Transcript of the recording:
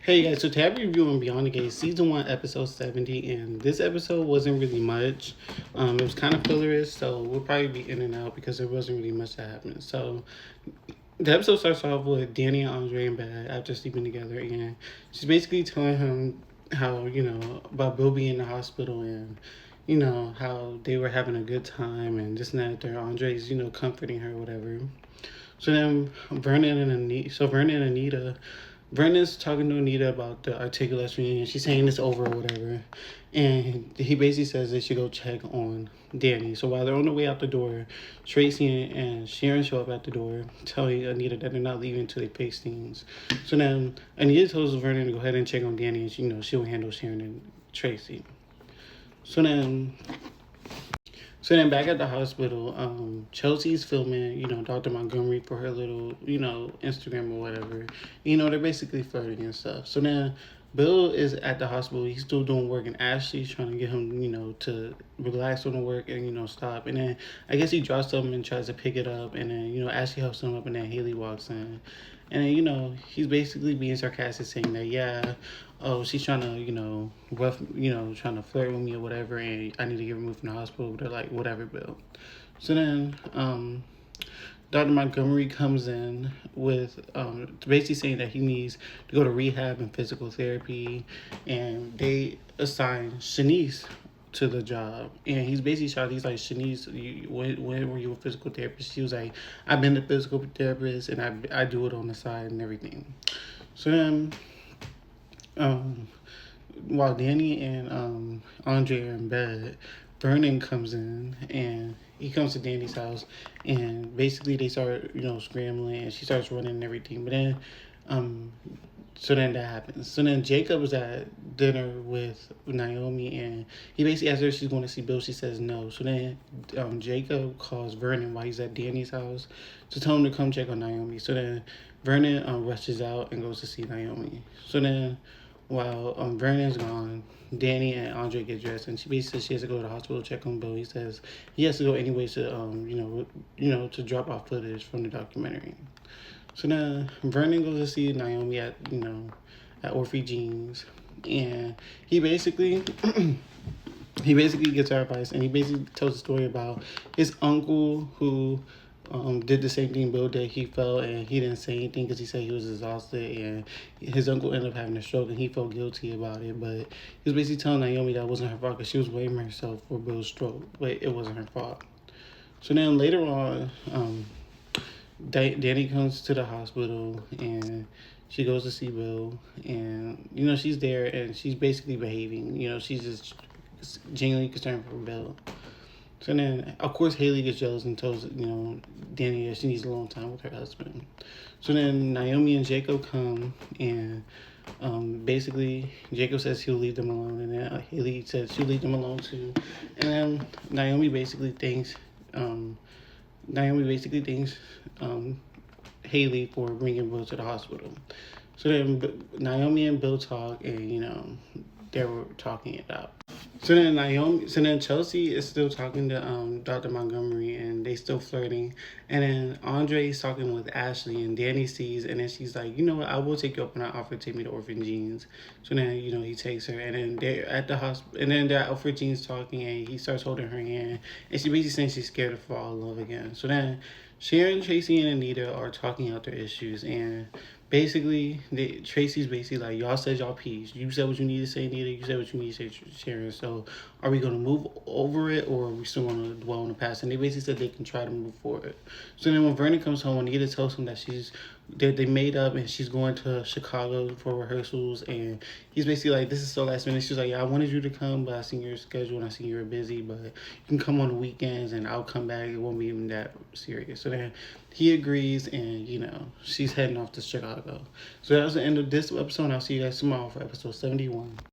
Hey guys, so today I'm reviewing Beyond the Gate Season 1, Episode 70, and this episode wasn't really much. It was kind of fillerish, so we'll probably be in and out because there wasn't really much that happened. So the episode starts off with Danny and Andre in bed after sleeping together, and she's basically telling him how, about Bill being in the hospital and, how they were having a good time and this and that. There, Andre's, comforting her, whatever. So then Vernon and Anita, Vernon's talking to Anita about the Articulate reunion. She's saying it's over or whatever. And he basically says they should go check on Danny. So while they're on the way out the door, Tracy and Sharon show up at the door, telling Anita that they're not leaving until they fix things. So then Anita tells Vernon to go ahead and check on Danny, and she'll handle Sharon and Tracy. So then back at the hospital, Chelsea's filming, Dr. Montgomery for her little, Instagram or whatever. They're basically flirting and stuff. So then Bill is at the hospital. He's still doing work, and Ashley's trying to get him, to relax on the work and, stop. And then I guess he drops something and tries to pick it up. And then, Ashley helps him up, and then Haley walks in. And then, he's basically being sarcastic, saying that, yeah, oh, she's trying to, trying to flirt with me or whatever, and I need to get removed from the hospital. They're like, whatever, Bill. So then, Dr. Montgomery comes in with basically saying that he needs to go to rehab and physical therapy, and they assign Shanice to the job. And he's basically shot. He's like, Shanice, when were you a physical therapist? She was like, I've been a physical therapist, and I do it on the side and everything. So then, while Danny and Andre are in bed, Vernon comes in, and he comes to Danny's house, and basically they start, scrambling, and she starts running and everything. But then, so then that happens. So then Jacob is at dinner with Naomi, and he basically asks her if she's going to see Bill. She says no. So then Jacob calls Vernon while he's at Danny's house to tell him to come check on Naomi. So then Vernon rushes out and goes to see Naomi. So then while Vernon's gone, Danny and Andre get dressed, and she basically says she has to go to the hospital to check on Bill. He says he has to go anyways to to drop off footage from the documentary. So now Vernon goes to see Naomi at at Orphe Jeans, and he basically gets her advice, and he basically tells a story about his uncle who did the same thing Bill did. He fell and he didn't say anything because he said he was exhausted, and his uncle ended up having a stroke, and he felt guilty about it. But he was basically telling Naomi that it wasn't her fault because she was blaming herself for Bill's stroke, but it wasn't her fault. So then later on, Danny comes to the hospital, and she goes to see Bill, and she's there, and she's basically behaving. She's just genuinely concerned for Bill. So then, of course, Haley gets jealous and tells Danny that she needs a long time with her husband. So then Naomi and Jacob come, and basically Jacob says he'll leave them alone, and then Haley says she'll leave them alone too. And then Naomi basically thanks Haley for bringing Bill to the hospital. So then Naomi and Bill talk, and they were talking it out. So then Chelsea is still talking to Dr. Montgomery, and they still flirting. And then Andre is talking with Ashley, and Danny sees, and then she's like, you know what, I will take you up on that offer to take me to Orphan Jeans. So then, he takes her, and then they're at the hospital, and then they're at Orphan Jeans talking, and he starts holding her hand, and she basically saying she's scared to fall in love again. So then Sharon, Tracy, and Anita are talking out their issues, and basically, Tracy's basically like, y'all said y'all peace. You said what you need to say, Anita. You said what you need to say, Sharon. So are we going to move over it, or are we still going to dwell on the past? And they basically said they can try to move forward. So then when Vernon comes home, Anita tells him that they made up, and she's going to Chicago for rehearsals, and he's basically like, this is so last minute. She's like, yeah, I wanted you to come, but I seen your schedule, and I seen you were busy, but you can come on the weekends, and I'll come back. It won't be even that serious. So then he agrees, and she's heading off to Chicago. So that was the end of this episode, and I'll see you guys tomorrow for episode 71.